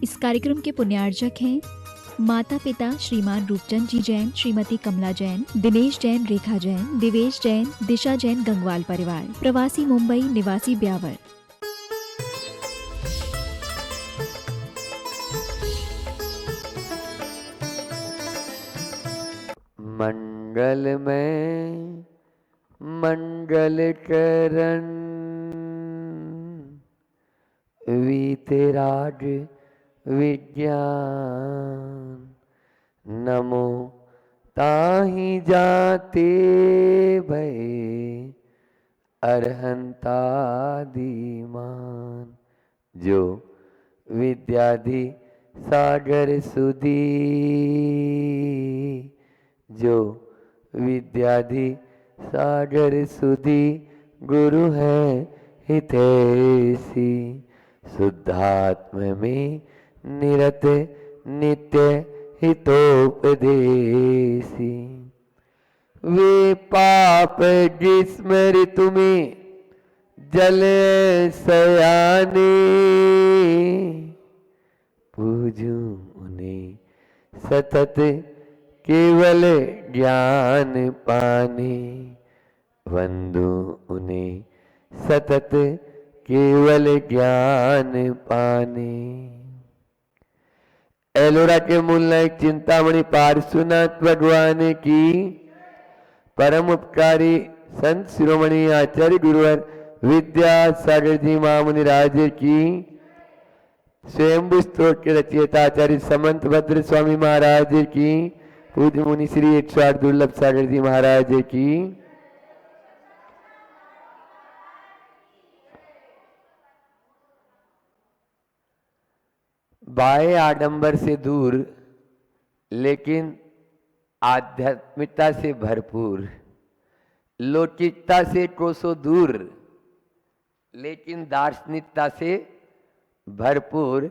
इस कार्यक्रम के पुण्यार्जक हैं माता पिता श्रीमान रूपचंद जी जैन, श्रीमती कमला जैन, दिनेश जैन, रेखा जैन, दिवेश जैन, दिशा जैन, गंगवाल परिवार, प्रवासी मुंबई, निवासी ब्यावर। मंगल में मंगल करण वीतराग विज्ञान, नमो ताहि जाते भय अरहंता दीमान। जो विद्याधि सागर सुधी, जो विद्याधि सागर सुधी, गुरु है हितैषी। शुद्धात्म में निरत नित्य हितोपदेशी। वे पाप जिस्मृ तुम्हें जल सयाने, पूजूं उन्हें सतत केवल ज्ञान पाने। वंदू उन्हें सतत केवल ज्ञान पाने। एलोरा के मूल नायक चिंतामणि पार्श्वनाथ भगवान की, परम उपकारी संत शिरोमणि आचार्य गुरुवर विद्यासागर जी महामुनि राज की, स्वयंभू स्तोत्र के रचयिता आचार्य समंत भद्र स्वामी महाराज की, पूज्य मुनि श्री 108 दुर्लभ सागर जी महाराज की। बाह्य आडंबर से दूर लेकिन आध्यात्मिकता से भरपूर, लौकिकता से कोसों दूर लेकिन दार्शनिकता से भरपूर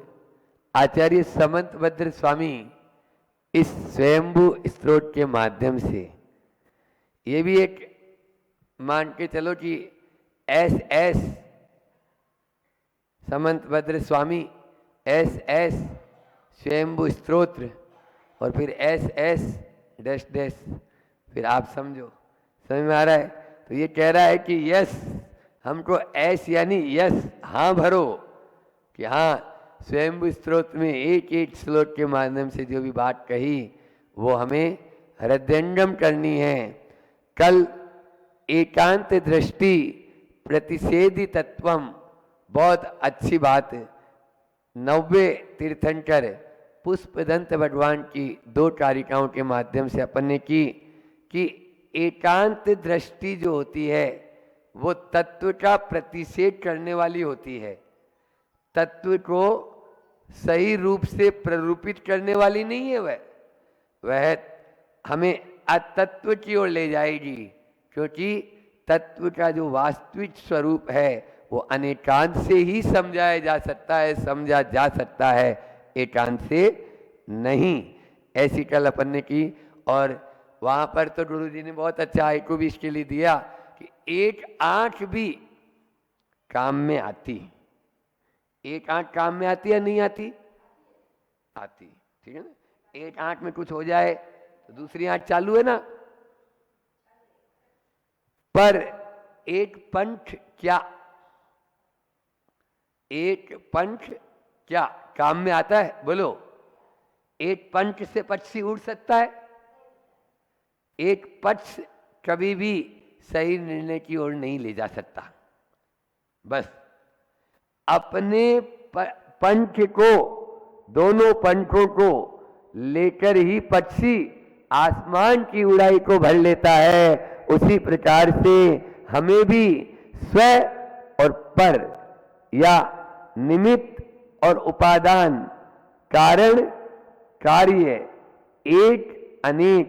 आचार्य समंत भद्र स्वामी इस स्वयंभू स्त्रोत के माध्यम से, ये भी एक मान के चलो कि एस समंत भद्र स्वामी एस स्वयंभू स्तोत्र और फिर एस डैश डैश, फिर आप समझो, समझ में आ रहा है। तो ये कह रहा है कि यस, हमको एस यानी यस हाँ भरो कि हाँ स्वयंभू स्तोत्र में एक एक श्लोक के माध्यम से जो भी बात कही वो हमें हृदयंगम करनी है। कल एकांत दृष्टि प्रतिषेधी तत्वम, बहुत अच्छी बात, 90 तीर्थंकर पुष्पदंत भगवान की 2 कारिकाओं के माध्यम से अपन ने की कि एकांत दृष्टि जो होती है वो तत्व का प्रतिषेध करने वाली होती है, तत्व को सही रूप से प्ररूपित करने वाली नहीं है। वह हमें अतत्व की ओर ले जाएगी, क्योंकि तत्व का जो वास्तविक स्वरूप है वो अनेकांत से ही समझाया जा सकता है, समझा जा सकता है, एकांत से नहीं। ऐसी कल अपन ने की और वहां पर तो गुरु जी ने बहुत अच्छा आइको भी इसके लिए दिया कि एक आंख भी काम में आती। एक आंख काम में आती या नहीं आती? आती, ठीक है ना। एक आंख में कुछ हो जाए तो दूसरी आंख चालू है ना। पर एक पंख क्या, एक पंख क्या काम में आता है? बोलो, एक पंख से पक्षी उड़ सकता है? एक पक्ष कभी भी सही निर्णय की ओर नहीं ले जा सकता। बस अपने पंख को, दोनों पंखों को लेकर ही पक्षी आसमान की उड़ाई को भर लेता है। उसी प्रकार से हमें भी स्व और पर या निमित्त और उपादान, कारण कार्य, एक अनेक,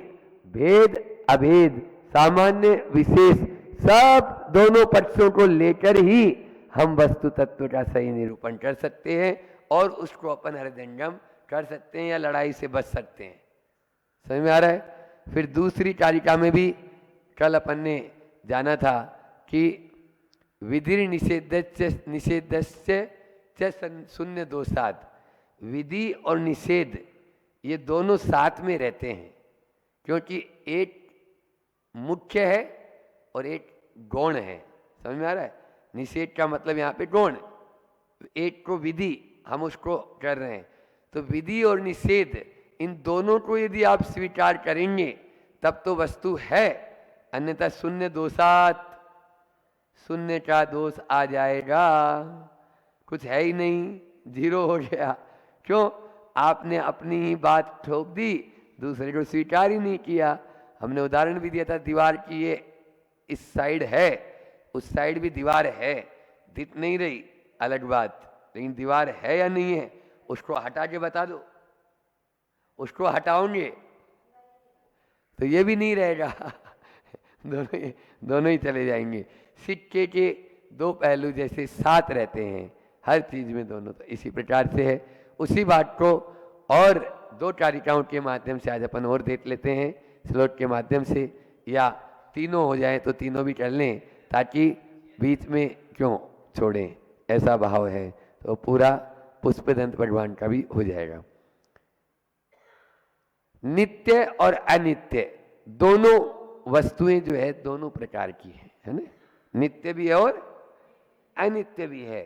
भेद अभेद, सामान्य विशेष, सब दोनों पक्षों को लेकर ही हम वस्तु तत्व का सही निरूपण कर सकते हैं और उसको अपन हृदयंगम कर सकते हैं या लड़ाई से बच सकते हैं। समझ में आ रहा है। फिर दूसरी कारिका में भी कल अपन ने जाना था कि विधिर निषेधस्य शून्य दोषाद, विधि और निषेध ये दोनों साथ में रहते हैं, क्योंकि एक मुख्य है और एक गौण है। समझ में आ रहा है? निषेध का मतलब यहाँ पे गौण, एक को विधि, हम उसको कर रहे हैं। तो विधि और निषेध इन दोनों को यदि आप स्वीकार करेंगे तब तो वस्तु है, अन्यथा शून्य दोषात, शून्य का दोष आ जाएगा, कुछ है ही नहीं, जीरो हो गया। क्यों? आपने अपनी ही बात ठोक दी, दूसरे को स्वीकार ही नहीं किया। हमने उदाहरण भी दिया था दीवार की, ये इस साइड है, उस साइड भी दीवार है, दिख नहीं रही अलग बात, लेकिन दीवार है या नहीं है उसको हटा के बता दो। उसको हटाओगे तो ये भी नहीं रहेगा दोनों ही चले जाएंगे। सिक्के के दो पहलू जैसे साथ रहते हैं हर चीज में दोनों, तो इसी प्रकार से है। उसी बात को और दो कारिकाओं के माध्यम से आज अपन और देख लेते हैं, श्लोक के माध्यम से, या तीनों हो जाए तो तीनों भी कर लें, ताकि बीच में क्यों छोड़ें, ऐसा भाव है। तो पूरा पुष्पदंत भगवान का भी हो जाएगा। नित्य और अनित्य दोनों वस्तुएं जो है दोनों प्रकार की है ना? नित्य भी है और अनित्य भी है।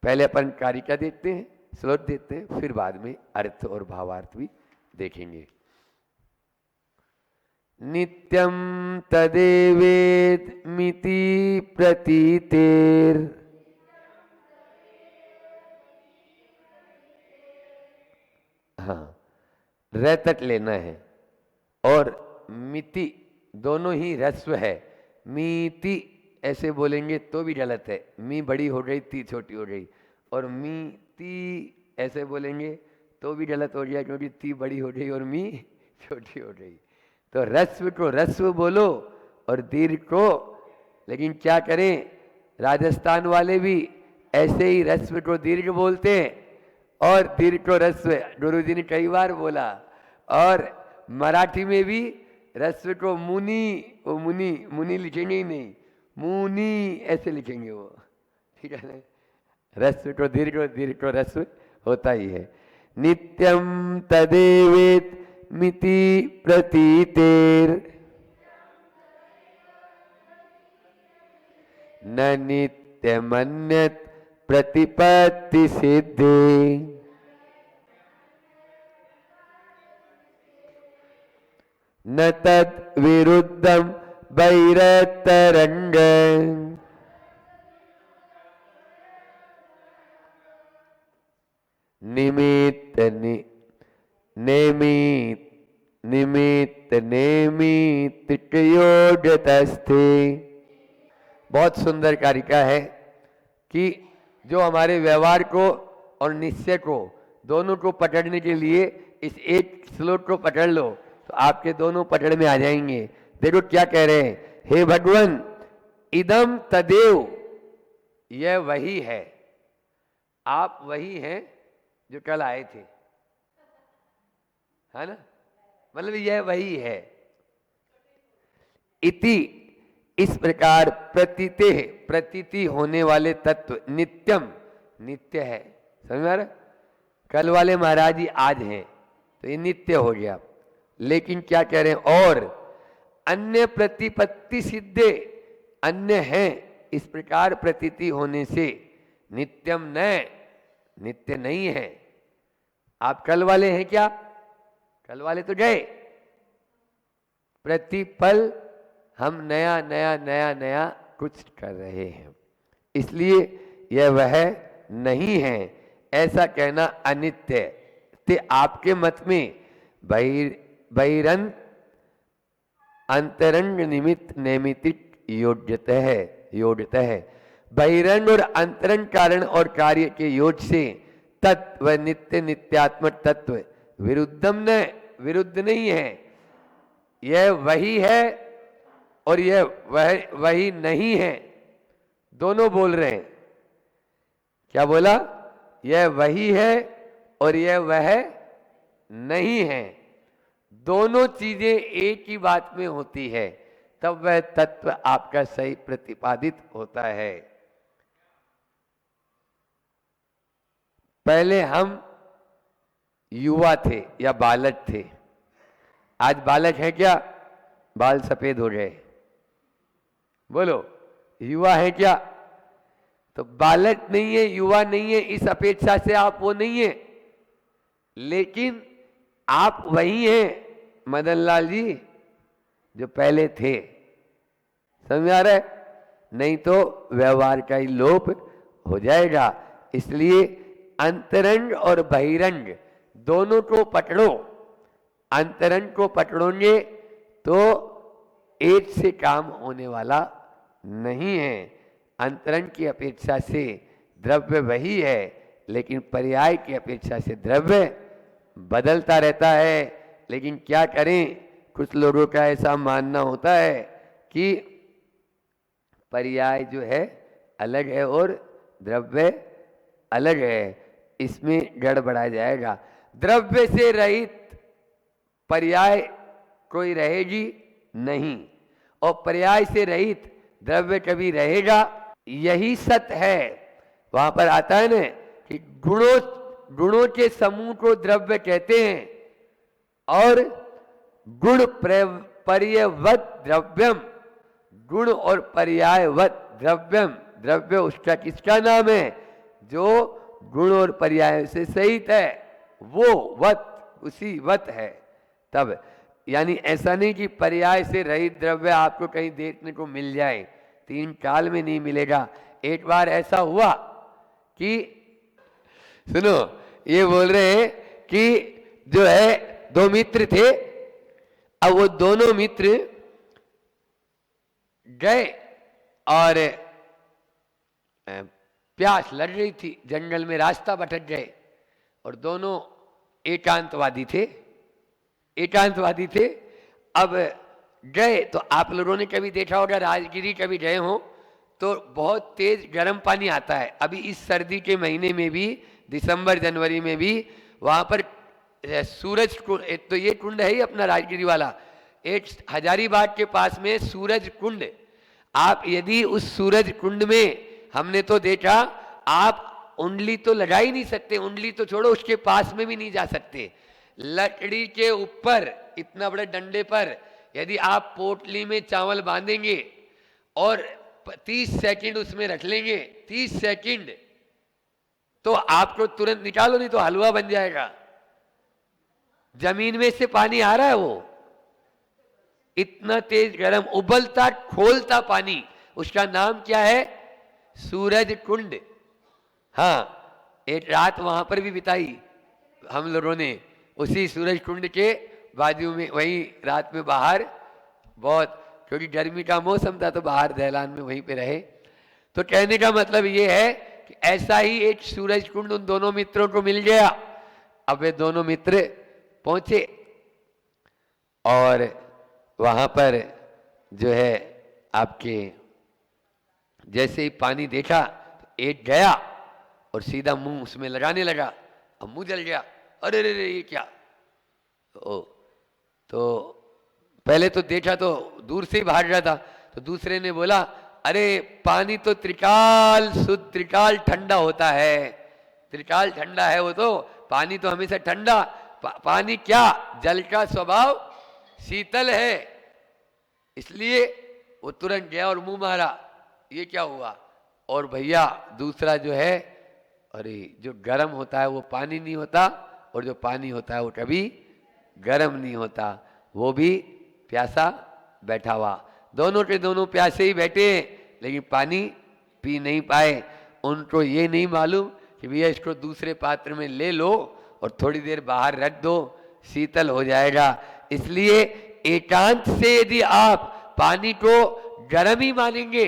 पहले अपन कारिका देखते हैं, श्लोक देखते हैं, फिर बाद में अर्थ और भावार्थ भी देखेंगे। नित्यं तदेवेद मिति प्रतीतेर, हाँ रैतक लेना है, और मिति दोनों ही ह्रस्व है। मीति ऐसे बोलेंगे तो भी गलत है, मी बड़ी हो गई ती छोटी हो गई, और मीति ऐसे बोलेंगे तो भी गलत हो गया, क्योंकि ती बड़ी हो गई और मी छोटी हो गई। तो ह्रस्व को ह्रस्व बोलो और दीर्घ को, लेकिन क्या करें, राजस्थान वाले भी ऐसे ही ह्रस्व को दीर्घ बोलते हैं और दीर्घ को ह्रस्व, गुरु जी ने कई बार बोला। और मराठी में भी ह्रस्व को मुनि, वो मुनि मुनि लिखेंगे ही नहीं, मुनि ऐसे लिखेंगे वो, ठीक है ना? ह्रस्व को दीर्घ, दीर्घ को ह्रस्व होता ही है। नित्यम तदेवेत मिति प्रतीतेर, न नित्यमन्यत् प्रतिपत्ति सिद्धि, न तद विरुद्धम वैरतरंग, निमित्त निमित्त निमित्त योजतस्थे। बहुत सुंदर कारिका है कि जो हमारे व्यवहार को और निश्चय को दोनों को पकड़ने के लिए इस एक श्लोक को पकड़ लो तो आपके दोनों पकड़ में आ जाएंगे। देखो क्या कह रहे हैं, हे भगवान इदम तदेव, यह वही है, आप वही हैं जो कल आए थे, है ना? मतलब यह वही है। इति इस प्रकार प्रतीते, प्रतीति होने वाले तत्व, नित्यम नित्य है। समझ में आ रहा? कल वाले महाराज जी आज हैं तो ये नित्य हो गया। लेकिन क्या कह रहे हैं, और अन्य प्रतिपत्ति सिद्धे, अन्य है इस प्रकार प्रतीति होने से, नित्यम न, नित्य नहीं है। आप कल वाले हैं क्या? कल वाले तो गए। प्रतिपल हम नया नया नया नया कुछ कर रहे हैं, इसलिए यह वह नहीं है, ऐसा कहना अनित्य। ते आपके मत में बहिरंत अंतरंग निमित्त नैमितिक योग्यता है। बहिरंग और अंतरंग कारण और कार्य के योग से तत्व नित्य नित्यात्मक तत्व विरुद्धम न, विरुद्ध नहीं है। यह वही है और यह वही नहीं है, दोनों बोल रहे हैं। क्या बोला? यह वही है और यह वह नहीं है। दोनों चीजें एक ही बात में होती है, तब वह तत्व आपका सही प्रतिपादित होता है। पहले हम युवा थे या बालक थे। आज बालक है क्या? बाल सफेद हो गए। बोलो, युवा है क्या? तो बालक नहीं है, युवा नहीं है, इस अपेक्षा से आप वो नहीं है, लेकिन आप वही हैं मदन लाल जी जो पहले थे। समझ आ रहा है? नहीं तो व्यवहार का ही लोप हो जाएगा। इसलिए अंतरंग और बहिरंग दोनों को पकड़ो। अंतरंग को पकड़ोगे तो एक से काम होने वाला नहीं है। अंतरंग की अपेक्षा से द्रव्य वही है, लेकिन पर्याय की अपेक्षा से द्रव्य बदलता रहता है। लेकिन क्या करें, कुछ लोगों का ऐसा मानना होता है कि पर्याय जो है अलग है और द्रव्य अलग है, इसमें गड़बड़ा जाएगा। द्रव्य से रहित पर्याय कोई रहेगी नहीं, और पर्याय से रहित द्रव्य कभी रहेगा, यही सत्य है। वहां पर आता है ना कि गुणों के समूह को द्रव्य कहते हैं, और गुण पर्यवत द्रव्यम, गुण और पर्यायवत द्रव्यम, द्रव्य उसका किसका नाम है? जो गुण और पर्याय से सहित है, वो वत उसी वत है। तब यानी ऐसा नहीं कि पर्याय से रहित द्रव्य आपको कहीं देखने को मिल जाए, 3 काल में नहीं मिलेगा। एक बार ऐसा हुआ कि सुनो, ये बोल रहे हैं कि जो है 2 मित्र थे। अब वो दोनों मित्र गए और प्यास लग रही थी, जंगल में रास्ता भटक गए, और दोनों एकांतवादी थे। एकांतवादी थे। अब गए तो आप लोगों ने कभी देखा होगा, राजगिरी कभी गए हो तो बहुत तेज गर्म पानी आता है। अभी इस सर्दी के महीने में भी, दिसंबर जनवरी में भी वहां पर सूरज कुंड, एक तो ये कुंड है ही अपना राजगिरी वाला, एक हजारीबाग के पास में सूरज कुंड। आप यदि उस सूरज कुंड में, हमने तो देखा, आप उंगली तो लगा ही नहीं सकते, उंगली तो छोड़ो उसके पास में भी नहीं जा सकते। लकड़ी के ऊपर इतना बड़े डंडे पर यदि आप पोटली में चावल बांधेंगे और 30 सेकंड उसमें रख लेंगे, 30 सेकंड, तो आपको तुरंत निकालो, नहीं तो हलवा बन जाएगा। जमीन में से पानी आ रहा है, वो इतना तेज गर्म, उबलता खोलता पानी, उसका नाम क्या है? सूरज कुंड। हाँ, एक रात वहां पर भी बिताई हम लोगों ने, उसी सूरज कुंड के बाजू में, वहीं रात में बाहर, बहुत क्योंकि गर्मी का मौसम था तो बाहर दहलान में वहीं पे रहे। तो कहने का मतलब ये है कि ऐसा ही एक सूरज कुंड उन दोनों मित्रों को मिल गया। अब वे दोनों मित्र पहुंचे और वहां पर जो है आपके जैसे ही पानी देखा तो एक गया और सीधा मुंह उसमें लगाने लगा। अब मुंह जल गया, अरे रे रे ये क्या? तो पहले तो देखा तो दूर से ही भाग रहा था, तो दूसरे ने बोला, अरे पानी तो त्रिकाल शुद्ध, त्रिकाल ठंडा होता है, त्रिकाल ठंडा है वो तो, पानी तो हमेशा ठंडा। पानी क्या? जल का स्वभाव शीतल है, इसलिए वो तुरंत गया और मुंह मारा, ये क्या हुआ? और भैया दूसरा जो है, अरे जो गर्म होता है वो पानी नहीं होता, और जो पानी होता है वो कभी गर्म नहीं होता, वो भी प्यासा बैठा हुआ। दोनों के दोनों प्यासे ही बैठे हैं, लेकिन पानी पी नहीं पाए। उनको ये नहीं मालूम कि भैया इसको दूसरे पात्र में ले लो और थोड़ी देर बाहर रख दो, शीतल हो जाएगा। इसलिए एकांत से यदि आप पानी को गर्म ही मानेंगे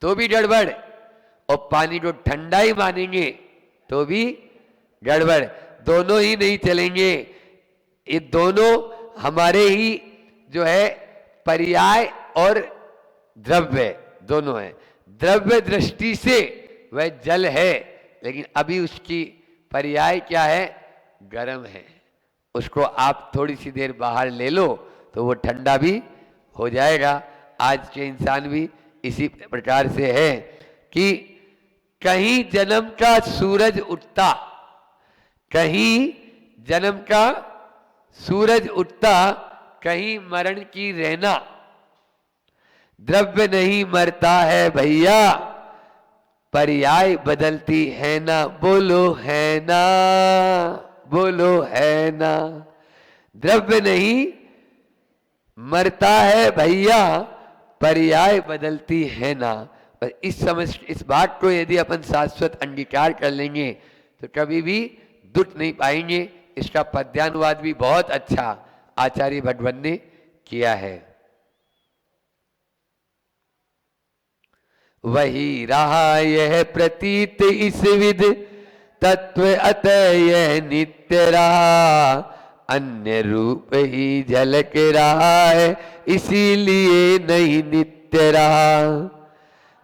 तो भी गड़बड़, और पानी को ठंडा ही मानेंगे तो भी गड़बड़, दोनों ही नहीं चलेंगे। ये दोनों हमारे ही जो है पर्याय और द्रव्य दोनों है। द्रव्य दृष्टि से वह जल है, लेकिन अभी उसकी पर्याय क्या है? गर्म है। उसको आप थोड़ी सी देर बाहर ले लो तो वो ठंडा भी हो जाएगा। आज के इंसान भी इसी प्रकार से है कि कहीं जन्म का सूरज उठता, कहीं जन्म का सूरज उठता, कहीं मरण की रहना। द्रव्य नहीं मरता है भैया, पर्याय बदलती है ना। बोलो है ना, बोलो है ना। द्रव्य नहीं मरता है भैया, पर्याय बदलती है ना। पर इस बात को यदि अपन शाश्वत अंगीकार कर लेंगे तो कभी भी दुख नहीं पाएंगे। इसका पद्यानुवाद भी बहुत अच्छा आचार्य भगवान ने किया है। वही रहा यह प्रतीत इस विद, तत्व अतः यह नित्य रहा। अन्य रूप ही झलक रहा है, इसीलिए नहीं नित्य रहा।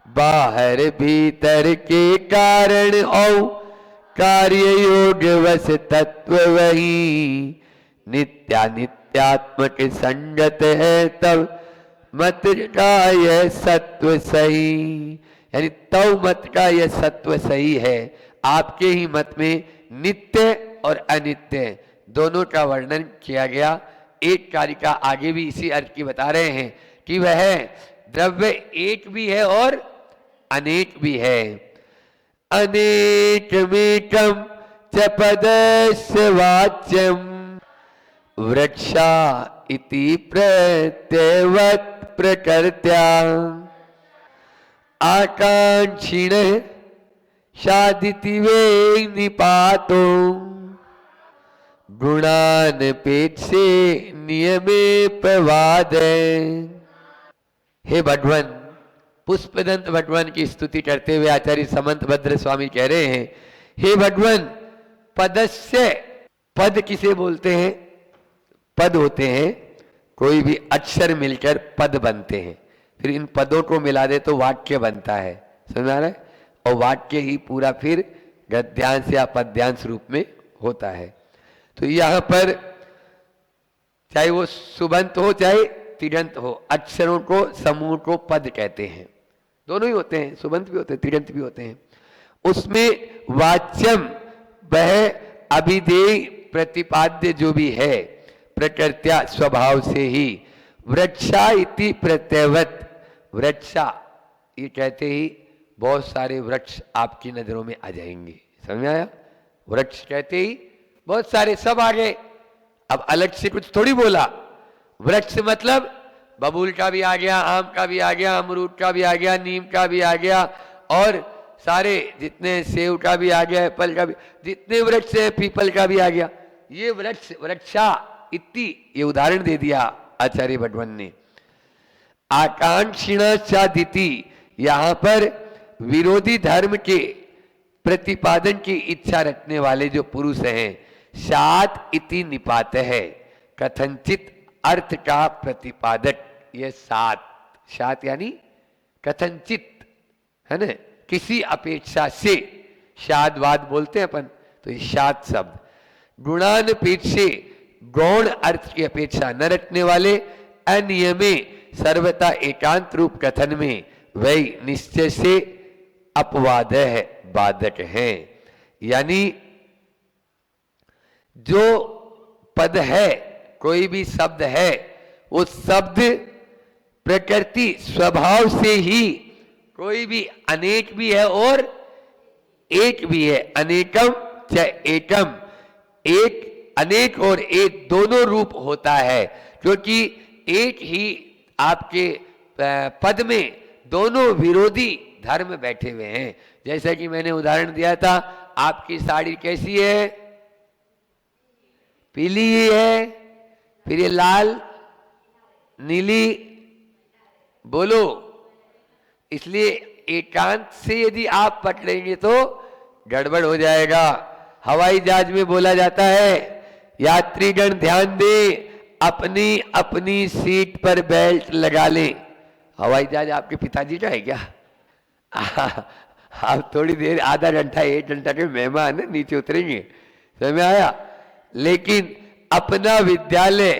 बाहर भीतर के कारण और कार्य योग वश तत्व वही। नित्यात्मक संगत है तब मत का यह सत्व सही। यानी तव मत का यह सत्व सही है। आपके ही मत में नित्य और अनित्य दोनों का वर्णन किया गया। एक कारिका आगे भी इसी अर्थ की बता रहे हैं कि वह द्रव्य एक भी है और अनेक भी है। अनेकमेकं च पदस्य वाच्यं, वृक्षा इति प्रत्यवत् प्रकृत्या। आकांक्षिण शादिति वे निपातो, गुणानपेक्षे नियमे प्रवादे। हे भगवान, पुष्पदंत भगवान की स्तुति करते हुए आचार्य समंत भद्र स्वामी कह रहे हैं, हे भगवान, पदस्य, पद किसे बोलते हैं? पद होते हैं कोई भी अक्षर मिलकर पद बनते हैं, फिर इन पदों को मिला दे तो वाक्य बनता है। समझ आ रहा है? और वाक्य ही पूरा फिर गद्यांश या पद्यांश रूप में होता है। तो यहाँ पर चाहे वो सुबंत हो चाहे तिगंत हो, अक्षरों को समूह को पद कहते हैं। दोनों ही होते हैं, सुबंत भी होते हैं, तिगंत भी होते हैं। उसमें वाच्यम वह अभिधेय प्रतिपाद्य जो भी है प्रकृत्या स्वभाव से ही। वृक्षा इति प्रत्यवत, वृक्षा ये कहते ही बहुत सारे वृक्ष आपकी नजरों में आ जाएंगे। समझ में आया? वृक्ष कहते ही बहुत सारे सब आ गए। अब अलग से कुछ थोड़ी बोला। वृक्ष मतलब बबूल का भी आ गया, आम का भी आ गया, अमरूद का भी आ गया, नीम का भी आ गया, और सारे जितने सेव का भी आ गया, एप्पल का भी, जितने वृक्ष हैं पीपल का भी आ गया। ये वृक्ष, वृक्षा इति ये उदाहरण दे दिया आचार्य भगवान ने। आकांक्षिणा चादिति, यहां पर विरोधी धर्म के प्रतिपादन की इच्छा रखने वाले जो पुरुष हैं, सात इति निपात है, कथनचित अर्थ का प्रतिपादक। ये सात, सात यानी कथनचित है ना, किसी अपेक्षा से, शादवाद बोलते हैं अपन, तो ये सात शब्द गुणानपेक्षे, गौण अर्थ की अपेक्षा न रखने वाले, अनियमे सर्वथा एकांत रूप कथन में वही निश्चय से अपवाद है, बाधक है। यानी जो पद है, कोई भी शब्द है, वो शब्द प्रकृति स्वभाव से ही कोई भी अनेक भी है और एक भी है। अनेकम च एकम, एक, अनेक और एक दोनों रूप होता है, क्योंकि एक ही आपके पद में दोनों विरोधी धर्म बैठे हुए हैं। जैसा कि मैंने उदाहरण दिया था, आपकी साड़ी कैसी है? पीली ही है, फिर ये लाल, नीली, बोलो। इसलिए एकांत से यदि आप पकड़ेंगे तो गड़बड़ हो जाएगा। हवाई जहाज में बोला जाता है, यात्रीगण ध्यान दें, अपनी अपनी सीट पर बेल्ट लगा लें। हवाई जहाज आपके पिताजी का है क्या? आप थोड़ी देर, आधा घंटा, एक घंटा के मेहमान है, नीचे उतरेंगे। समझ में आया? लेकिन अपना विद्यालय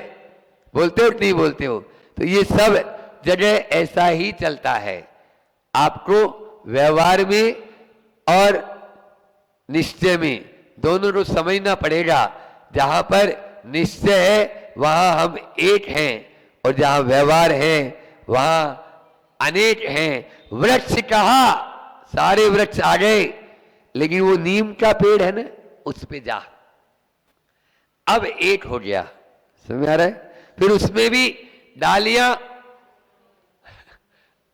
बोलते हो कि नहीं बोलते हो? तो ये सब जगह ऐसा ही चलता है। आपको व्यवहार में और निश्चय में दोनों को समझना पड़ेगा जहां पर निश्चय है वहां हम एक हैं, और जहां व्यवहार है वहां अनेक हैं। वृक्ष कहा, सारे वृक्ष आ गए, लेकिन वो नीम का पेड़ है ना, उस पे जा, अब एक हो गया। समझ आ रहा है? फिर उसमें भी डालियां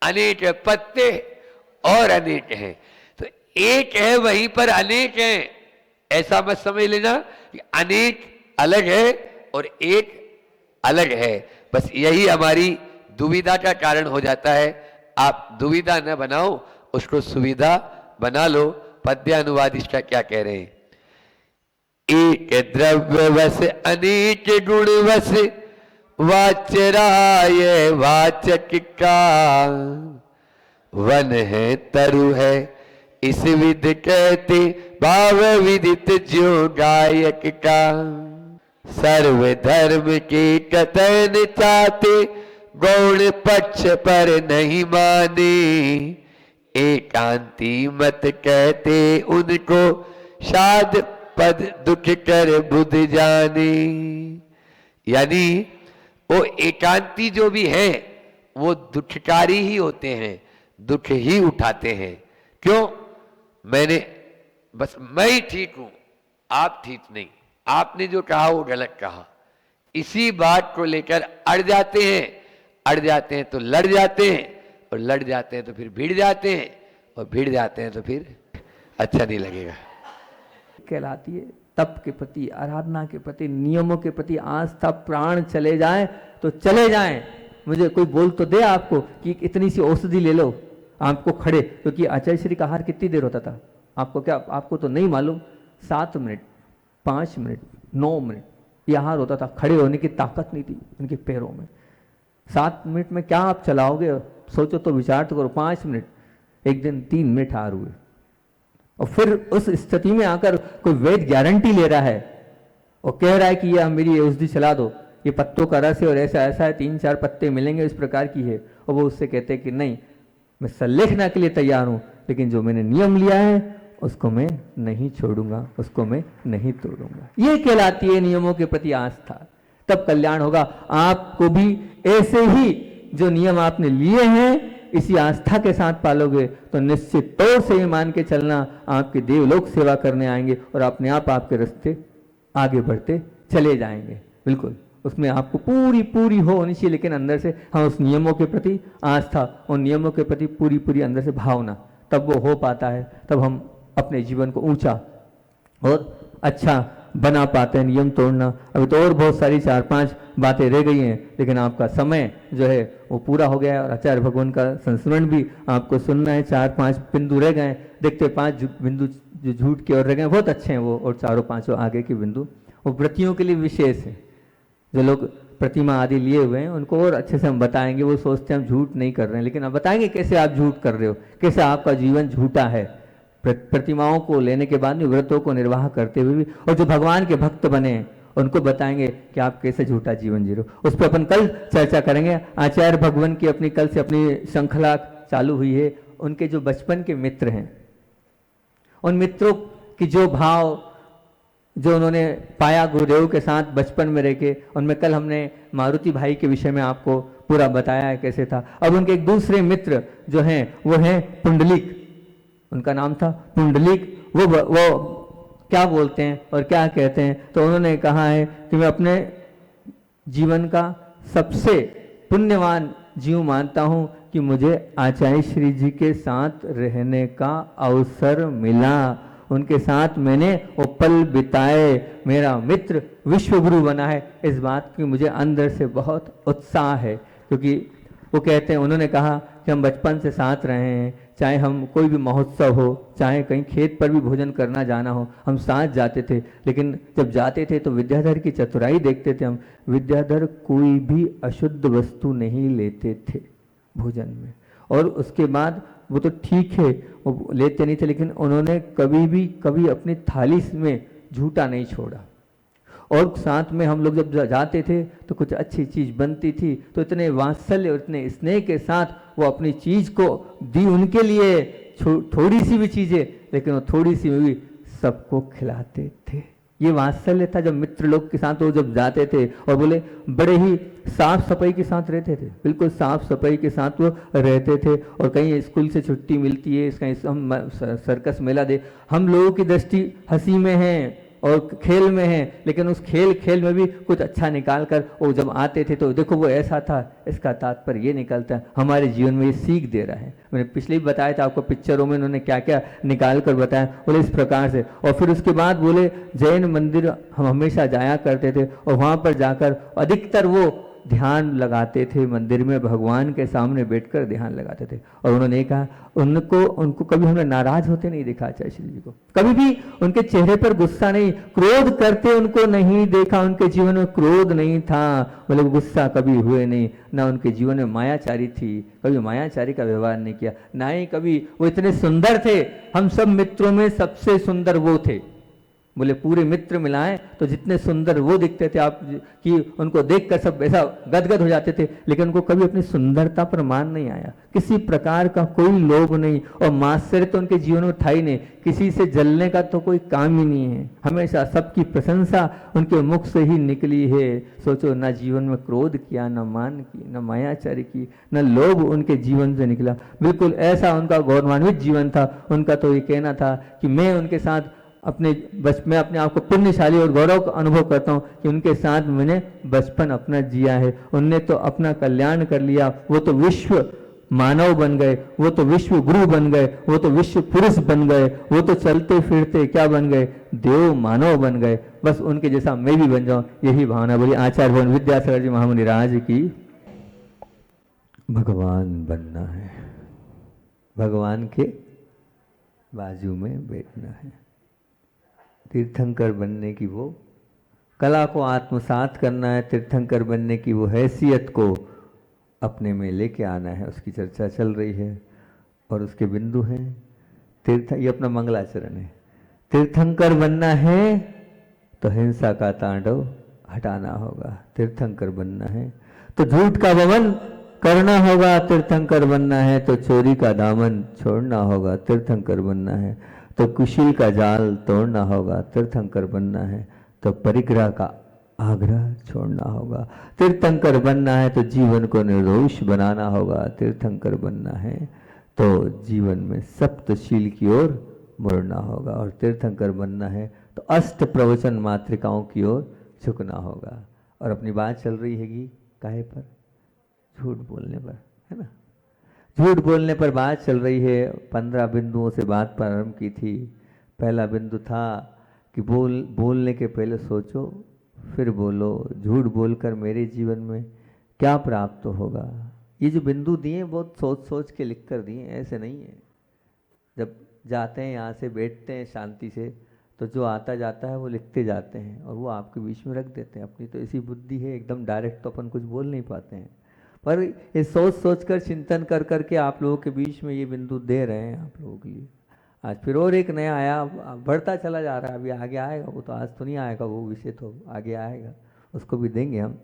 अनेक है, पत्ते और अनेक हैं। तो एक है वहीं पर अनेक है, ऐसा मत समझ लेना कि अनेक अलग है और एक अलग है। बस यही हमारी दुविधा का कारण हो जाता है। आप दुविधा न बनाओ, उसको सुविधा बना लो। पद्य अनुवाद इसका क्या कह रहे हैं? एक द्रव्य वस अनेक गुण वस, वाच्यराय वाचक का, वन है तरु है इस विध कहते, भाव विदित जो गायक का। सर्व धर्म के कथन चाहते, गौण पक्ष पर नहीं माने, एकांती मत कहते उनको, शाद पद दुख कर बुध जाने। यानी वो एकांती जो भी है वो दुखकारी ही होते हैं, दुख ही उठाते हैं। क्यों? मैं ही ठीक हूं, आप ठीक नहीं, आपने जो कहा वो गलत कहा, इसी बात को लेकर अड़ जाते हैं तो लड़ जाते हैं, और लड़ जाते हैं तो फिर भिड़ जाते हैं, और भिड़ जाते हैं तो फिर अच्छा नहीं लगेगा। कहलाती है तप के प्रति, आराधना के प्रति, नियमों के प्रति आस्था। प्राण चले जाएं तो चले जाएं। मुझे कोई बोल तो दे आपको कि इतनी सी औषधि ले लो, आपको खड़े, क्योंकि आचार्य श्री का आहार कितनी देर होता था आपको क्या, आपको तो नहीं मालूम। 7 मिनट, 5 मिनट, 9 मिनट ये आहार होता था। खड़े होने की ताकत नहीं थी उनके पैरों में। 7 मिनट में क्या आप चलाओगे? सोचो तो, विचार तो करो। 5 मिनट, एक दिन 3 मिनट आहार हुए, और फिर उस स्थिति में आकर कोई वैद्य गारंटी ले रहा है और कह रहा है कि ये मेरी औषधि चला दो, ये पत्तों का रस है और ऐसा ऐसा है, 3-4 पत्ते मिलेंगे, इस प्रकार की है। और वो उससे कहते हैं कि नहीं, मैं सल्लेखना के लिए तैयार हूं, लेकिन जो मैंने नियम लिया है उसको मैं नहीं छोड़ूंगा, उसको मैं नहीं तोड़ूंगा। ये कहलाती है नियमों के प्रति आस्था। तब कल्याण होगा। आपको भी ऐसे ही जो नियम आपने लिए हैं इसी आस्था के साथ पालोगे तो निश्चित तौर से ये मान के चलना, आपके देवलोक सेवा करने आएंगे और अपने आप आपके रास्ते आगे बढ़ते चले जाएंगे। बिल्कुल, उसमें आपको पूरी पूरी हो होनी चाहिए, लेकिन अंदर से हाँ, उस नियमों के प्रति आस्था और नियमों के प्रति पूरी पूरी अंदर से भावना, तब वो हो पाता है। तब हम अपने जीवन को ऊंचा और अच्छा बना पाते हैं। नियम तोड़ना, अभी तो और बहुत सारी 4-5 बातें रह गई हैं, लेकिन आपका समय जो है वो पूरा हो गया है और आचार्य भगवान का संस्मरण भी आपको सुनना है। 4-5 बिंदु रह गए, देखते 5 बिंदु जो झूठ की ओर रह गए, बहुत अच्छे हैं वो, और 4-5 आगे के बिंदु वो व्रतियों के लिए विशेष है। जो लोग प्रतिमा आदि लिए हुए हैं उनको और अच्छे से हम बताएंगे। वो सोचते हैं हम झूठ नहीं कर रहे हैं, लेकिन हम बताएंगे कैसे आप झूठ कर रहे हो, कैसे आपका जीवन झूठा है। प्रतिमाओं को लेने के बाद भी व्रतों को निर्वाह करते हुए भी, और जो भगवान के भक्त बने उनको बताएंगे कि आप कैसे झूठा जीवन जी रहे हो। उस पर अपन कल चर्चा करेंगे। आचार्य भगवान की अपनी कल से अपनी श्रृंखला चालू हुई है। उनके जो बचपन के मित्र हैं, उन मित्रों की जो भाव जो उन्होंने पाया गुरुदेव के साथ बचपन में रह के, उनमें कल हमने मारुति भाई के विषय में आपको पूरा बताया है कैसे था। अब उनके एक दूसरे मित्र जो हैं वो हैं पुंडलिक, उनका नाम था पुंडलिक। वो क्या बोलते हैं और क्या कहते हैं, तो उन्होंने कहा है कि मैं अपने जीवन का सबसे पुण्यवान जीव मानता हूं कि मुझे आचार्य श्री जी के साथ रहने का अवसर मिला, उनके साथ मैंने वो पल बिताए, मेरा मित्र विश्वगुरु बना है। इस बात की मुझे अंदर से बहुत उत्साह है, क्योंकि वो कहते हैं, उन्होंने कहा कि हम बचपन से साथ रहे हैं, चाहे हम कोई भी महोत्सव हो, चाहे कहीं खेत पर भी भोजन करना जाना हो, हम साथ जाते थे। लेकिन जब जाते थे तो विद्याधर की चतुराई देखते थे हम। विद्याधर कोई भी अशुद्ध वस्तु नहीं लेते थे भोजन में, और उसके बाद वो तो ठीक है वो लेते नहीं थे, लेकिन उन्होंने कभी अपनी थाली में झूठा नहीं छोड़ा। और साथ में हम लोग जब जाते थे तो कुछ अच्छी चीज़ बनती थी तो इतने वात्सल्य और इतने स्नेह के साथ वो अपनी चीज़ को दी, उनके लिए थोड़ी सी भी चीज़ें, लेकिन वो थोड़ी सी भी सबको खिलाते थे। ये वात्सल्य था जब मित्र लोग के साथ वो जब जाते थे और बोले बड़े ही साफ सफाई के साथ रहते थे, बिल्कुल साफ सफाई के साथ वो रहते थे। और कहीं स्कूल से छुट्टी मिलती है, कहीं हम सर्कस मेला दे, हम लोगों की दृष्टि हंसी में है और खेल में है, लेकिन उस खेल में भी कुछ अच्छा निकाल कर वो जब आते थे तो देखो वो ऐसा था, इसका तात्पर्य ये निकलता है हमारे जीवन में ये सीख दे रहा है। मैंने पिछले भी बताया था आपको, पिक्चरों में उन्होंने क्या क्या निकाल कर बताया, बोले इस प्रकार से। और फिर उसके बाद बोले जैन मंदिर हम हमेशा जाया करते थे और वहाँ पर जाकर अधिकतर वो ध्यान लगाते थे, मंदिर में भगवान के सामने बैठकर ध्यान लगाते थे। और उन्होंने कहा उनको कभी हमने नाराज होते नहीं देखा आचार्य श्री जी को, कभी भी उनके चेहरे पर गुस्सा नहीं, क्रोध करते उनको नहीं देखा, उनके जीवन में क्रोध नहीं था, मतलब गुस्सा कभी हुए नहीं, ना उनके जीवन में मायाचारी थी, कभी मायाचारी का व्यवहार नहीं किया, ना ही कभी वो इतने सुंदर थे, हम सब मित्रों में सबसे सुंदर वो थे। बोले पूरे मित्र मिलाएं तो जितने सुंदर वो दिखते थे आप कि उनको देखकर सब ऐसा गदगद हो जाते थे, लेकिन उनको कभी अपनी सुंदरता पर मान नहीं आया, किसी प्रकार का कोई लोभ नहीं, और मात्सर्य तो उनके जीवन में था ही नहीं, किसी से जलने का तो कोई काम ही नहीं है, हमेशा सबकी प्रशंसा उनके मुख से ही निकली है। सोचो, ना जीवन में क्रोध किया, ना मान की, ना मायाचारी की, न लोभ उनके जीवन से निकला, बिल्कुल ऐसा उनका गौरवान्वित जीवन था। उनका तो ये कहना था कि मैं उनके साथ मैं अपने आप को पुण्यशाली और गौरव का अनुभव करता हूँ कि उनके साथ मैंने बचपन अपना जिया है। उनने तो अपना कल्याण कर लिया, वो तो विश्व मानव बन गए, वो तो विश्व गुरु बन गए, वो तो विश्व पुरुष बन गए, वो तो चलते फिरते क्या बन गए, देव मानव बन गए। बस उनके जैसा मैं भी बन जाऊं, यही भावना। बोली आचार्य भवन विद्यासागर जी महामुनि राज की। भगवान बनना है, भगवान के बाजू में बैठना है, तीर्थंकर बनने की वो कला को आत्मसात करना है, तीर्थंकर बनने की वो हैसियत को अपने में लेके आना है, उसकी चर्चा चल रही है। और उसके बिंदु हैं ये अपना मंगलाचरण है। तीर्थंकर बनना है तो हिंसा का तांडव हटाना होगा, तीर्थंकर बनना है तो झूठ का वमन करना होगा, तीर्थंकर बनना है तो चोरी का दामन छोड़ना होगा, तीर्थंकर बनना है तो कुशील का जाल तोड़ना होगा, तीर्थंकर बनना है तो परिग्रह का आग्रह छोड़ना होगा, तीर्थंकर बनना है तो जीवन को निर्दोष बनाना होगा, तीर्थंकर बनना है तो जीवन में सप्तशील की ओर मुड़ना होगा, और तीर्थंकर बनना है तो अष्ट प्रवचन मातृकाओं की ओर झुकना होगा। और अपनी बात चल रही हैगी काहे पर? झूठ बोलने पर, है ना, झूठ बोलने पर बात चल रही है। 15 बिंदुओं से बात प्रारंभ की थी। पहला बिंदु था कि बोलने के पहले सोचो फिर बोलो, झूठ बोलकर मेरे जीवन में क्या प्राप्त होगा। ये जो बिंदु दिए बहुत सोच सोच के लिख कर दिए, ऐसे नहीं है। जब जाते हैं यहाँ से, बैठते हैं शांति से, तो जो आता जाता है वो लिखते जाते हैं और वो आपके बीच में रख देते हैं। अपनी तो ऐसी बुद्धि है, एकदम डायरेक्ट तो अपन कुछ बोल नहीं पाते हैं, पर ये सोच सोच कर चिंतन कर करके आप लोगों के बीच में ये बिंदु दे रहे हैं आप लोगों के लिए। आज फिर और एक नया आया, बढ़ता चला जा रहा है, अभी आगे आएगा वो, तो आज तो नहीं आएगा वो विषय, तो आगे आएगा, उसको भी देंगे हम।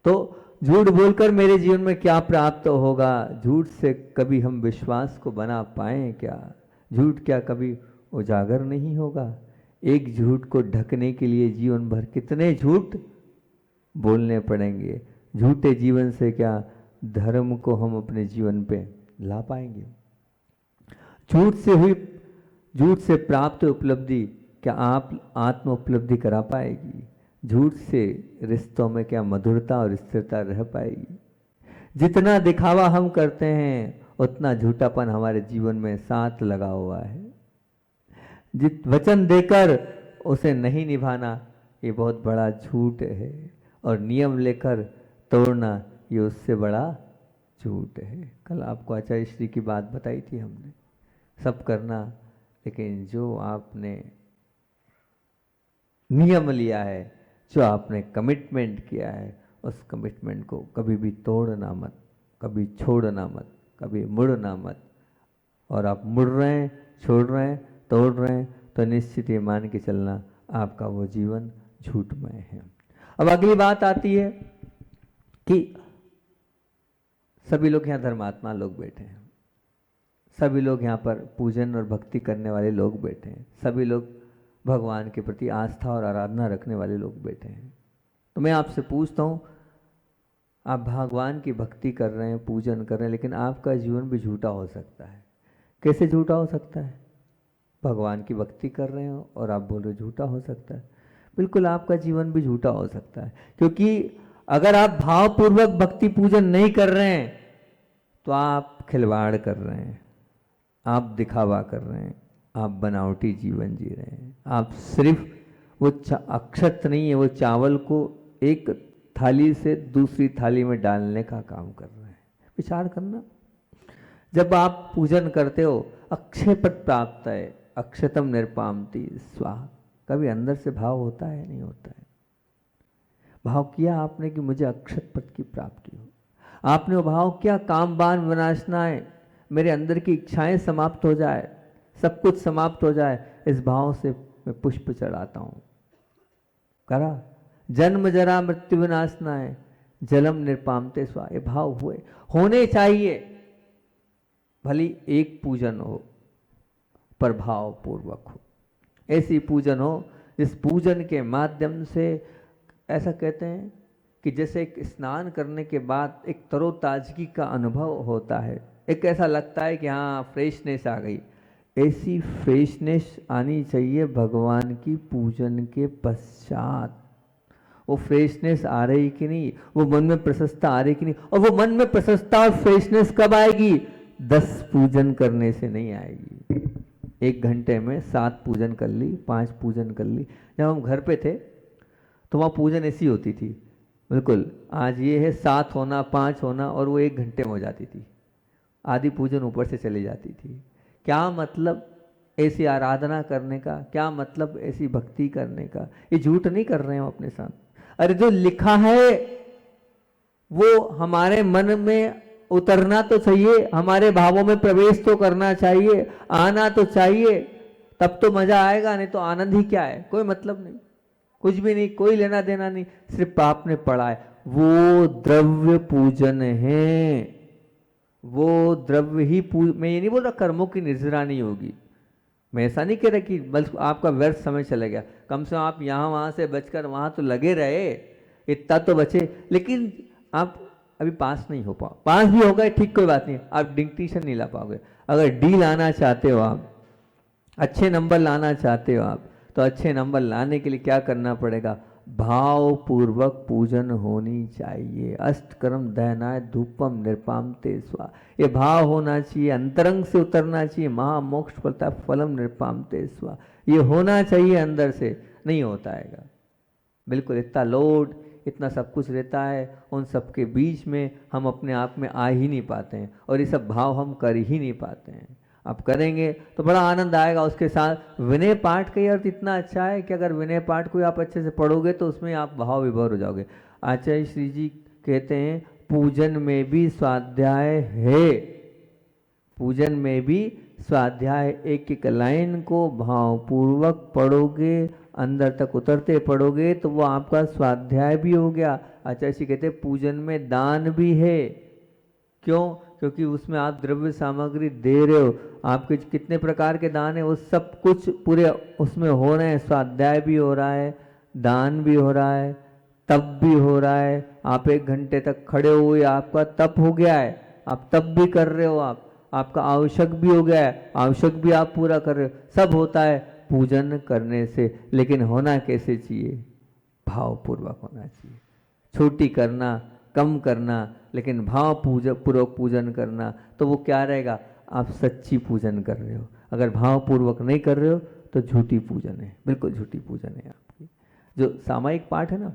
तो झूठ बोलकर मेरे जीवन में क्या प्राप्त होगा? झूठ से कभी हम विश्वास को बना पाएं क्या? झूठ क्या कभी उजागर नहीं होगा? एक झूठ को ढकने के लिए जीवन भर कितने झूठ बोलने पड़ेंगे? झूठे जीवन से क्या धर्म को हम अपने जीवन पे ला पाएंगे? झूठ से प्राप्त उपलब्धि क्या आप आत्म उपलब्धि करा पाएगी? झूठ से रिश्तों में क्या मधुरता और स्थिरता रह पाएगी? जितना दिखावा हम करते हैं उतना झूठापन हमारे जीवन में साथ लगा हुआ है। वचन देकर उसे नहीं निभाना ये बहुत बड़ा झूठ है, और नियम लेकर तोड़ना ये उससे बड़ा झूठ है। कल आपको आचार्य श्री की बात बताई थी हमने, सब करना, लेकिन जो आपने नियम लिया है, जो आपने कमिटमेंट किया है, उस कमिटमेंट को कभी भी तोड़ना मत, कभी छोड़ना मत, कभी मुड़ना मत। और आप मुड़ रहे हैं, छोड़ रहे हैं, तोड़ रहे हैं, तो निश्चित ये मान के चलना आपका वो जीवन झूठमय है। अब अगली बात आती है कि सभी लोग यहाँ धर्मात्मा लोग बैठे हैं, सभी लोग यहाँ पर पूजन और भक्ति करने वाले लोग बैठे हैं, सभी लोग भगवान के प्रति आस्था और आराधना रखने वाले लोग बैठे हैं। तो मैं आपसे पूछता हूँ, आप भगवान की भक्ति कर रहे हैं, पूजन कर रहे हैं, लेकिन आपका जीवन भी झूठा हो सकता है। कैसे झूठा हो सकता है? भगवान की भक्ति कर रहे हो और आप बोल रहे झूठा हो सकता है। बिल्कुल आपका जीवन भी झूठा हो सकता है, क्योंकि अगर आप भावपूर्वक भक्ति पूजन नहीं कर रहे हैं तो आप खिलवाड़ कर रहे हैं, आप दिखावा कर रहे हैं, आप बनावटी जीवन जी रहे हैं। आप सिर्फ वो अक्षत नहीं है, वो चावल को एक थाली से दूसरी थाली में डालने का काम कर रहे हैं। विचार करना, जब आप पूजन करते हो अक्षय पद प्राप्त है, अक्षतम निर्पामति स्वाहा, कभी अंदर से भाव होता है? नहीं होता है। भाव किया आपने कि मुझे अक्षत पद की प्राप्ति हो, आपने वो भाव किया काम बाण विनाशना है, मेरे अंदर की इच्छाएं समाप्त हो जाए, सब कुछ समाप्त हो जाए, इस भाव से मैं पुष्प चढ़ाता हूँ। करा, जन्म जरा मृत्यु विनाशना है, जलम निर्पामते स्वा, ये भाव हुए, होने चाहिए। भली एक पूजन हो पर भाव पूर्वक हो, ऐसी पूजन हो जिस पूजन के माध्यम से, ऐसा कहते हैं कि जैसे एक स्नान करने के बाद एक तरोताजगी का अनुभव होता है, एक ऐसा लगता है कि हाँ फ्रेशनेस आ गई, ऐसी फ्रेशनेस आनी चाहिए भगवान की पूजन के पश्चात। वो फ्रेशनेस आ रही कि नहीं, वो मन में प्रशस्ता आ रही कि नहीं, और वो मन में प्रशस्ता और फ्रेशनेस कब आएगी? 10 पूजन करने से नहीं आएगी। 1 घंटे में 7 पूजन कर ली, 5 पूजन कर ली। जब हम घर पे थे तो वहाँ पूजन ऐसी होती थी, बिल्कुल आज ये है 7 होना 5 होना, और वो 1 घंटे में हो जाती थी। आधी पूजन ऊपर से चली जाती थी। क्या मतलब ऐसी आराधना करने का? क्या मतलब ऐसी भक्ति करने का? ये झूठ नहीं कर रहे हो अपने साथ। अरे जो लिखा है वो हमारे मन में उतरना तो चाहिए, हमारे भावों में प्रवेश तो करना चाहिए, आना तो चाहिए, तब तो मजा आएगा। नहीं तो आनंद ही क्या है? कोई मतलब नहीं, कुछ भी नहीं, कोई लेना देना नहीं, सिर्फ आपने पढ़ा है। वो द्रव्य पूजन है, वो द्रव्य ही मैं ये नहीं बोल रहा कर्मों की निर्जरा नहीं होगी, मैं ऐसा नहीं कह रहा कि बस आपका व्यर्थ समय चला गया। कम से कम आप यहाँ वहाँ से बचकर वहाँ तो लगे रहे, इतना तो बचे। लेकिन आप अभी पास नहीं हो पाओ, पास भी हो गए ठीक, कोई बात नहीं, आप डिस्टिंक्शन नहीं ला पाओगे। अगर डी लाना चाहते हो आप, अच्छे नंबर लाना चाहते हो आप, तो अच्छे नंबर लाने के लिए क्या करना पड़ेगा? भाव पूर्वक पूजन होनी चाहिए। अष्टकर्म दहनाय धूपम निर्पामते स्वा, ये भाव होना चाहिए, अंतरंग से उतरना चाहिए। महामोक्ष फलता फलम निर्पामते स्वा, ये होना चाहिए अंदर से, नहीं होता है। बिल्कुल इतना लोड, इतना सब कुछ रहता है, उन सब के बीच में हम अपने आप में आ ही नहीं पाते हैं, और ये सब भाव हम कर ही नहीं पाते हैं। आप करेंगे तो बड़ा आनंद आएगा। उसके साथ विनय पाठ का अर्थ इतना अच्छा है कि अगर विनय पाठ को आप अच्छे से पढ़ोगे तो उसमें आप भाव विभोर हो जाओगे। आचार्य श्री जी कहते हैं पूजन में भी स्वाध्याय है, पूजन में भी स्वाध्याय। एक एक लाइन को भावपूर्वक पढ़ोगे, अंदर तक उतरते पढ़ोगे तो वो आपका स्वाध्याय भी हो गया। आचार्य श्री कहते हैं पूजन में दान भी है। क्यों? क्योंकि उसमें आप द्रव्य सामग्री दे रहे हो। आपके कितने प्रकार के दान है, वो सब कुछ पूरे उसमें हो रहे हैं। स्वाध्याय भी हो रहा है, दान भी हो रहा है, तप भी हो रहा है। आप 1 घंटे तक खड़े हुए, आपका तप हो गया है, आप तप भी कर रहे हो, आपका आवश्यक भी हो गया है, आवश्यक भी आप पूरा कर रहे हो। सब होता है पूजन करने से। लेकिन होना कैसे चाहिए? भावपूर्वक होना चाहिए। छोटी करना, कम करना, लेकिन भाव पूर्वक पूजन करना, तो वो क्या रहेगा? आप सच्ची पूजन कर रहे हो। अगर भाव पूर्वक नहीं कर रहे हो तो झूठी पूजन है, बिल्कुल झूठी पूजन है आपकी। जो सामायिक पाठ है ना,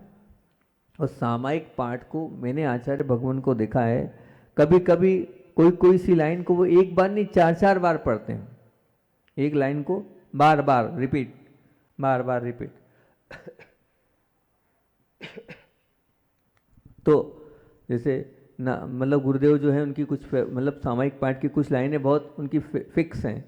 और सामायिक पाठ को मैंने आचार्य भगवान को देखा है, कभी कभी कोई सी लाइन को वो 1 बार नहीं 4-4 बार पढ़ते हैं। एक लाइन को बार बार रिपीट, बार बार रिपीट। तो जैसे ना, मतलब गुरुदेव जो है उनकी कुछ मतलब सामायिक पाठ की कुछ लाइनें बहुत उनकी फिक्स हैं,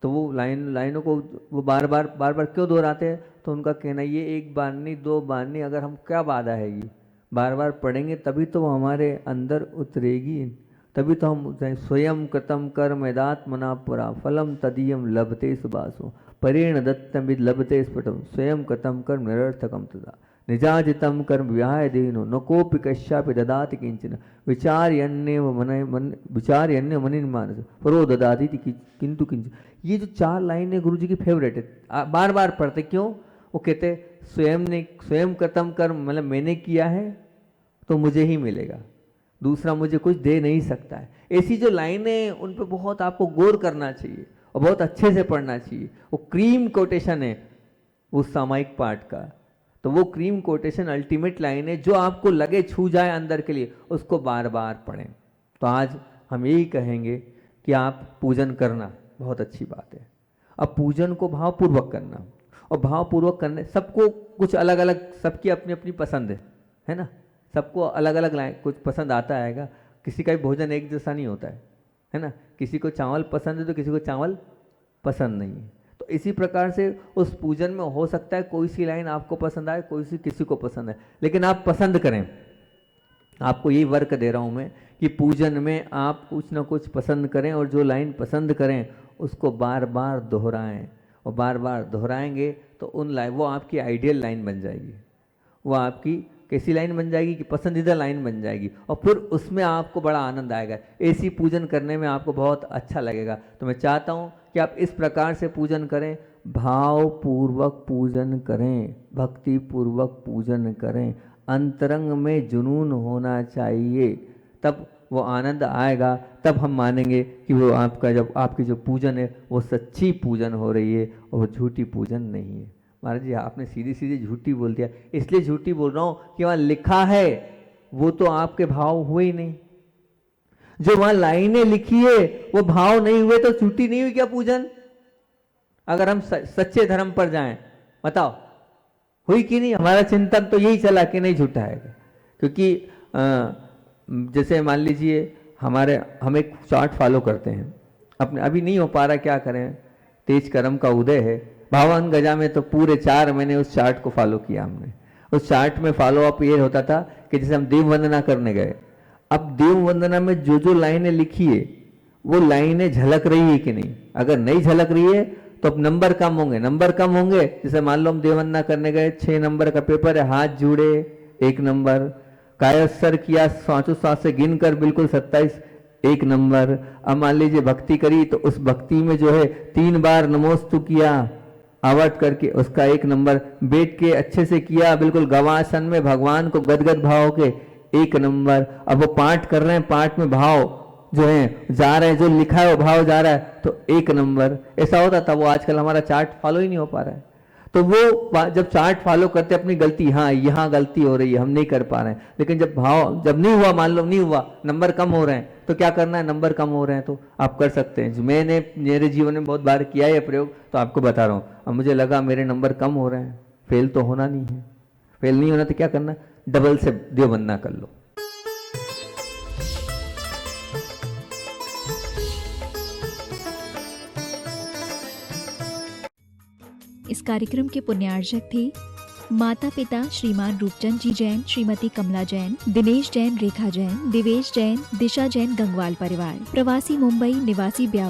तो वो लाइनों को वो बार बार क्यों दोहराते हैं? तो उनका कहना ये 1 बार नहीं 2 बार नहीं, अगर हम क्या बाधा है ये बार बार पढ़ेंगे तभी तो वो हमारे अंदर उतरेगी, तभी तो हम स्वयं कृतम कर्म यदात्मना पुरा फलम तदीयम लभते सुबासो। परेण दत्तम विद लभते स्फुटम स्वयं कृतम कर्म निरर्थकम तदा निजाजितम कर्म विहाय देनो न कोपि कश्यापि ददाति किंचन विचार्यन्य मनिन मानस परो ददाति किंतु किंचन। ये जो 4 लाइनें गुरु जी की फेवरेट है, बार बार पढ़ते। क्यों? वो कहते स्वयं कृतम कर्म, मतलब मैंने किया है तो मुझे ही मिलेगा, दूसरा मुझे कुछ दे नहीं सकता है। ऐसी जो लाइनें, उन पर बहुत आपको गौर करना चाहिए और बहुत अच्छे से पढ़ना चाहिए। वो क्रीम कोटेशन है उस सामायिक पाठ का, तो वो क्रीम कोटेशन अल्टीमेट लाइन है, जो आपको लगे छू जाए अंदर के लिए, उसको बार बार पढ़ें। तो आज हम यही कहेंगे कि आप पूजन करना बहुत अच्छी बात है। अब पूजन को भावपूर्वक करना, और भावपूर्वक करने सबको कुछ अलग अलग, सबकी अपनी अपनी पसंद है ना, सबको अलग अलग लाइन कुछ पसंद आता आएगा। किसी का भी भोजन एक जैसा नहीं होता है ना, किसी को चावल पसंद है तो किसी को चावल पसंद नहीं है। तो इसी प्रकार से उस पूजन में हो सकता है कोई सी लाइन आपको पसंद आए, कोई सी किसी को पसंद है, लेकिन आप पसंद करें। आपको यही वर्क दे रहा हूँ मैं कि पूजन में आप कुछ ना कुछ पसंद करें, और जो लाइन पसंद करें उसको बार बार दोहराएं, और बार बार दोहराएंगे तो उन लाइन, वो आपकी आइडियल लाइन बन जाएगी, वो आपकी कैसी लाइन बन जाएगी कि पसंदीदा लाइन बन जाएगी, और फिर उसमें आपको बड़ा आनंद आएगा। ऐसी पूजन करने में आपको बहुत अच्छा लगेगा। तो मैं चाहता हूँ कि आप इस प्रकार से पूजन करें, भावपूर्वक पूजन करें, भक्ति पूर्वक पूजन करें, अंतरंग में जुनून होना चाहिए, तब वो आनंद आएगा। तब हम मानेंगे कि वो आपका, जब आपकी जो पूजन है वो सच्ची पूजन हो रही है और वो झूठी पूजन नहीं है। महाराज जी, आपने सीधी सीधी झूठी बोल दिया, इसलिए झूठी बोल रहा हूँ कि वहाँ लिखा है वो तो आपके भाव हुए ही नहीं। जो वहाँ लाइनें लिखी है वो भाव नहीं हुए तो झूठी नहीं हुई क्या पूजन? अगर हम सच्चे धर्म पर जाएं, बताओ हुई कि नहीं? हमारा चिंतन तो यही चला कि नहीं झूठा है, क्योंकि जैसे मान लीजिए हम एक चार्ट फॉलो करते हैं अपने, अभी नहीं हो पा रहा, क्या करें, तेज कर्म का उदय है, भावन गजा में तो पूरे 4 महीने उस चार्ट को फॉलो किया हमने। उस चार्ट में फॉलो अप ये होता था कि जैसे हम देव वंदना करने गए, अब देव वंदना में जो जो लाइनें लिखी है वो लाइनें झलक रही है कि नहीं। अगर नहीं झलक रही है तो अब नंबर कम होंगे। जैसे मान लो हम देव वंदना करने गए, 6 नंबर का पेपर है, हाथ जुड़े 1 नंबर, कायस्तर किया सांसों सांस से गिन कर बिल्कुल 27 1 नंबर। अब मान लीजिए भक्ति करी तो उस भक्ति में जो है 3 बार नमोस्तु किया आवर्त करके, उसका 1 नंबर। बैठ के अच्छे से किया बिल्कुल गवासन में भगवान को गदगद भाव के 1 नंबर। अब वो पाठ कर रहे हैं, पाठ में भाव जो है जा रहे हैं, जो लिखा है वो भाव जा रहा है तो 1 नंबर। ऐसा होता था। वो आजकल हमारा चार्ट फॉलो ही नहीं हो पा रहा है। तो वो जब चार्ट फॉलो करते अपनी गलती, हाँ यहाँ गलती हो रही है, हम नहीं कर पा रहे हैं, लेकिन जब भाव जब नहीं हुआ, मान लो नहीं हुआ, नंबर कम हो रहे हैं, तो क्या करना है? नंबर कम हो रहे हैं तो आप कर सकते हैं। मैंने मेरे जीवन में बहुत बार किया है प्रयोग, तो आपको बता रहा हूँ। अब मुझे लगा मेरे नंबर कम हो रहे हैं, फेल तो होना नहीं है, फेल नहीं होना तो क्या करना? डबल से देव वंदना कर लो। इस कार्यक्रम के पुण्यार्चक थे माता पिता श्रीमान रूपचंद जी जैन, श्रीमती कमला जैन, दिनेश जैन, रेखा जैन, दिवेश जैन, दिशा जैन, गंगवाल परिवार, प्रवासी मुंबई, निवासी ब्यावर।